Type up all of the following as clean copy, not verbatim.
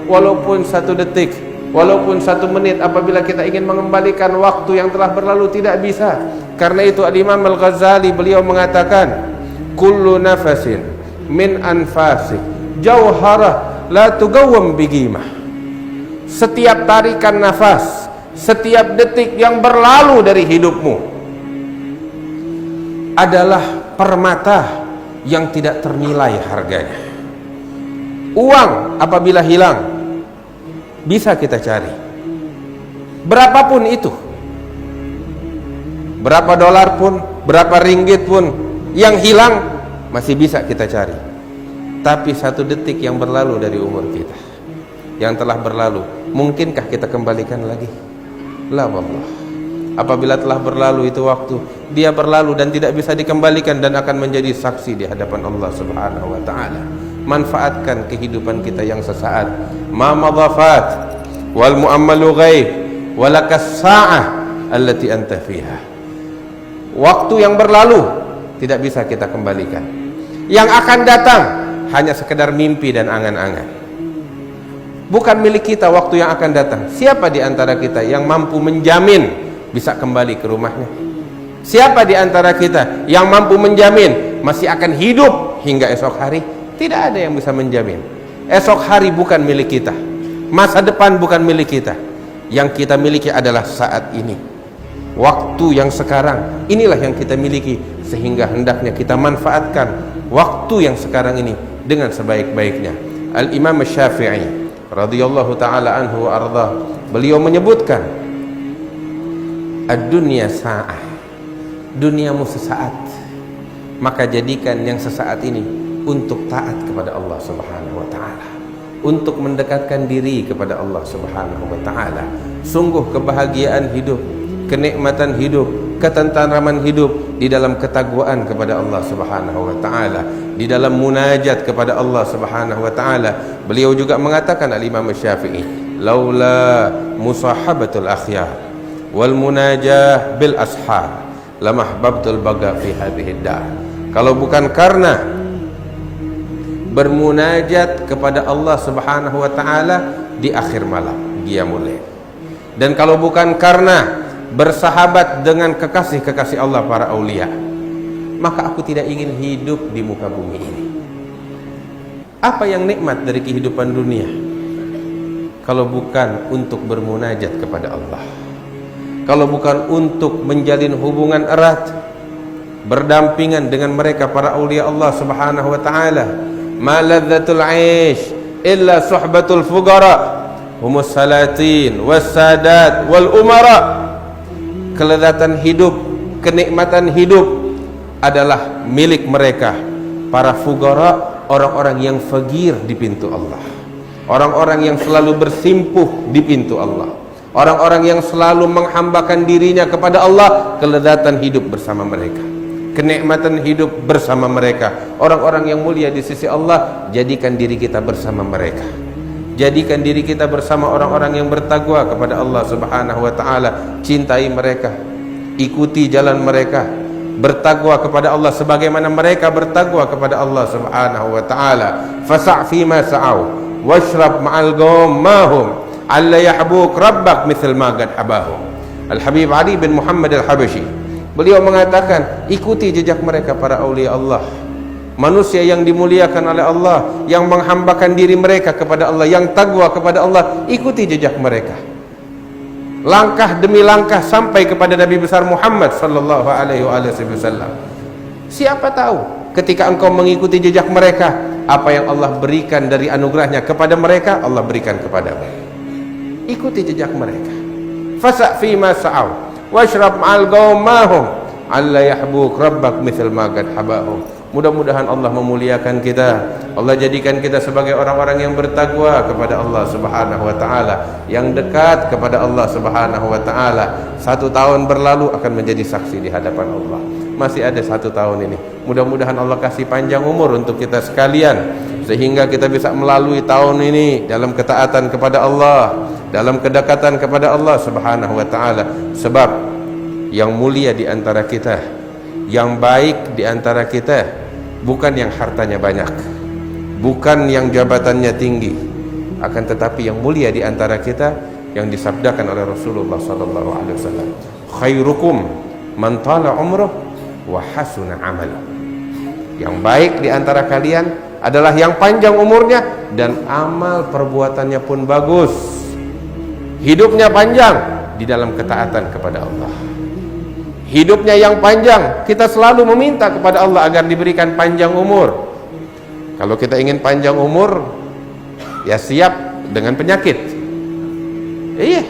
walaupun 1 detik, walaupun 1 menit. Apabila kita ingin mengembalikan waktu yang telah berlalu, tidak bisa. Karena itu Al-Imam Al-Ghazali beliau mengatakan, kullu nafasin min anfasik jauharah la tugawwam bigimah. Setiap tarikan nafas, setiap detik yang berlalu dari hidupmu adalah permata yang tidak ternilai harganya. Uang apabila hilang bisa kita cari, berapapun itu, berapa dolar pun, berapa ringgit pun, yang hilang masih bisa kita cari. Tapi 1 detik yang berlalu dari umur kita, yang telah berlalu, mungkinkah kita kembalikan lagi? La wallah. Apabila telah berlalu itu waktu, dia berlalu dan tidak bisa dikembalikan dan akan menjadi saksi di hadapan Allah Subhanahu wa taala. Manfaatkan kehidupan kita yang sesaat. Ma madafat wal muammalu ghaib walakas sa'ah allati anta fiha. Waktu yang berlalu tidak bisa kita kembalikan. Yang akan datang hanya sekedar mimpi dan angan-angan. Bukan milik kita waktu yang akan datang. Siapa di antara kita yang mampu menjamin bisa kembali ke rumahnya? Siapa di antara kita yang mampu menjamin masih akan hidup hingga esok hari? Tidak ada yang bisa menjamin. Esok hari bukan milik kita, masa depan bukan milik kita. Yang kita miliki adalah saat ini, waktu yang sekarang. Inilah yang kita miliki, sehingga hendaknya kita manfaatkan waktu yang sekarang ini dengan sebaik-baiknya. Al-Imam Syafi'i radhiyallahu ta'ala anhu wa ardhah, beliau menyebutkan, ad-dunya sa'ah, duniamu sesaat, maka jadikan yang sesaat ini untuk taat kepada Allah Subhanahu wa taala, untuk mendekatkan diri kepada Allah Subhanahu wa taala. Sungguh kebahagiaan hidup, kenikmatan hidup, ketentraman hidup di dalam ketakwaan kepada Allah Subhanahu wa taala, di dalam munajat kepada Allah Subhanahu wa taala. Beliau juga mengatakan, Al-Imam Syafi'i, laula musahabatul akhyar wal munajah bil ashar lamahbabtul baga fi hadhihi dar. Kalau bukan karena bermunajat kepada Allah Subhanahu wa taala di akhir malam, qiyamul lail, dan kalau bukan karena bersahabat dengan kekasih-kekasih Allah para aulia, maka aku tidak ingin hidup di muka bumi ini. Apa yang nikmat dari kehidupan dunia kalau bukan untuk bermunajat kepada Allah, kalau bukan untuk menjalin hubungan erat, berdampingan dengan mereka para aulia Allah Subhanahu wa taala. Ma ladzatul 'aish illa suhbatul fuqara humus salatin was sadat wal umara. Kelezatan hidup, kenikmatan hidup adalah milik mereka para fuqara, orang-orang yang fakir di pintu Allah, orang-orang yang selalu bersimpuh di pintu Allah, orang-orang yang selalu menghambakan dirinya kepada Allah. Kelezatan hidup bersama mereka, kenikmatan hidup bersama mereka, orang-orang yang mulia di sisi Allah. Jadikan diri kita bersama mereka, jadikan diri kita bersama orang-orang yang bertakwa kepada Allah Subhanahu wa taala. Cintai mereka, ikuti jalan mereka, bertakwa kepada Allah sebagaimana mereka bertakwa kepada Allah Subhanahu wa taala. Fasa' fima sa'au washrab ma'al qaum mahum alla yahbuk rabbak mithl ma qad habahum. Al-Habib Ali bin Muhammad Al-Habashi, beliau mengatakan, ikuti jejak mereka para aulia Allah, manusia yang dimuliakan oleh Allah, yang menghambakan diri mereka kepada Allah, yang takwa kepada Allah. Ikuti jejak mereka, langkah demi langkah sampai kepada Nabi besar Muhammad sallallahu alaihi wasallam. Siapa tahu ketika engkau mengikuti jejak mereka, apa yang Allah berikan dari anugerahnya kepada mereka, Allah berikan kepadamu. Ikuti jejak mereka. Fasa' fima sa'au washrab ma'al qaum mahum alla yahbuk rabbak mithl ma qad habahum. Mudah-mudahan Allah memuliakan kita, Allah jadikan kita sebagai orang-orang yang bertakwa kepada Allah Subhanahu wa taala, yang dekat kepada Allah Subhanahu wa taala. 1 tahun berlalu akan menjadi saksi di hadapan Allah. Masih ada 1 tahun ini. Mudah-mudahan Allah kasih panjang umur untuk kita sekalian, sehingga kita bisa melalui tahun ini dalam ketaatan kepada Allah, dalam kedekatan kepada Allah Subhanahu wa taala. Sebab yang mulia di antara kita, yang baik di antara kita, bukan yang hartanya banyak, bukan yang jabatannya tinggi, Akan tetapi yang mulia di antara kita yang disabdakan oleh Rasulullah sallallahu alaihi wasallam, khairukum man tala umruh wa hasuna amaluh. Yang baik di antara kalian adalah yang panjang umurnya dan amal perbuatannya pun bagus. Hidupnya panjang di dalam ketaatan kepada Allah. Hidupnya yang panjang, kita selalu meminta kepada Allah agar diberikan panjang umur. Kalau kita ingin panjang umur, ya siap dengan penyakit. Iya.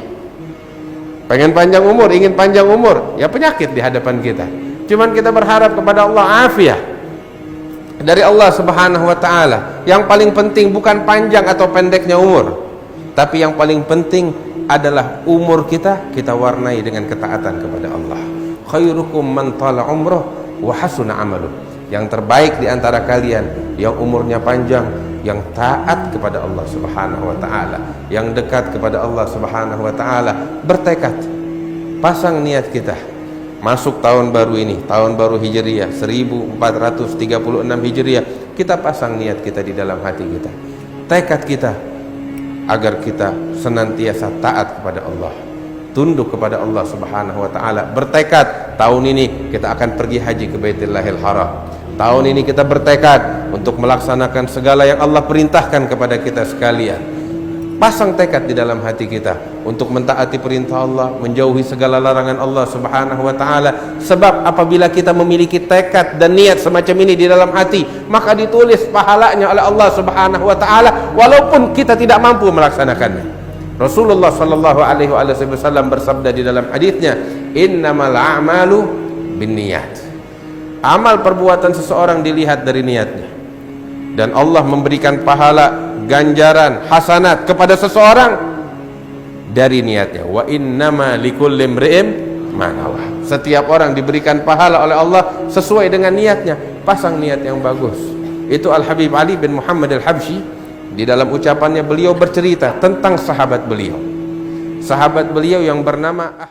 Pengen panjang umur, ingin panjang umur, ya penyakit di hadapan kita. Cuman kita berharap kepada Allah afiah dari Allah Subhanahu wa taala. Yang paling penting bukan panjang atau pendeknya umur, tapi yang paling penting adalah umur kita warnai dengan ketaatan kepada Allah. Khairukum man tala umruh wa hasuna amaluh. Yang terbaik di antara kalian yang umurnya panjang, yang taat kepada Allah Subhanahu wa taala, yang dekat kepada Allah Subhanahu wa taala. Bertekad, pasang niat kita masuk tahun baru ini, tahun baru Hijriah 1436 Hijriah, kita pasang niat kita di dalam hati kita, tekad kita agar kita senantiasa taat kepada Allah, tunduk kepada Allah Subhanahu wa taala. Bertekad tahun ini kita akan pergi haji ke Baitullahil Haram. Tahun ini kita bertekad untuk melaksanakan segala yang Allah perintahkan kepada kita sekalian. Pasang tekad di dalam hati kita untuk mentaati perintah Allah, menjauhi segala larangan Allah Subhanahu wa taala. Sebab apabila kita memiliki tekad dan niat semacam ini di dalam hati, maka ditulis pahalanya oleh Allah Subhanahu wa taala walaupun kita tidak mampu melaksanakannya. Rasulullah sallallahu alaihi wasallam bersabda di dalam hadisnya, "Innamal a'malu binniyat." Amal perbuatan seseorang dilihat dari niatnya, dan Allah memberikan pahala, ganjaran, hasanat kepada seseorang dari niatnya. Wa innama likulli imri'in ma nawa. Setiap orang diberikan pahala oleh Allah sesuai dengan niatnya. Pasang niat yang bagus. Itu Al-Habib Ali bin Muhammad Al-Habsyi, di dalam ucapannya beliau bercerita tentang sahabat beliau. Sahabat beliau yang bernama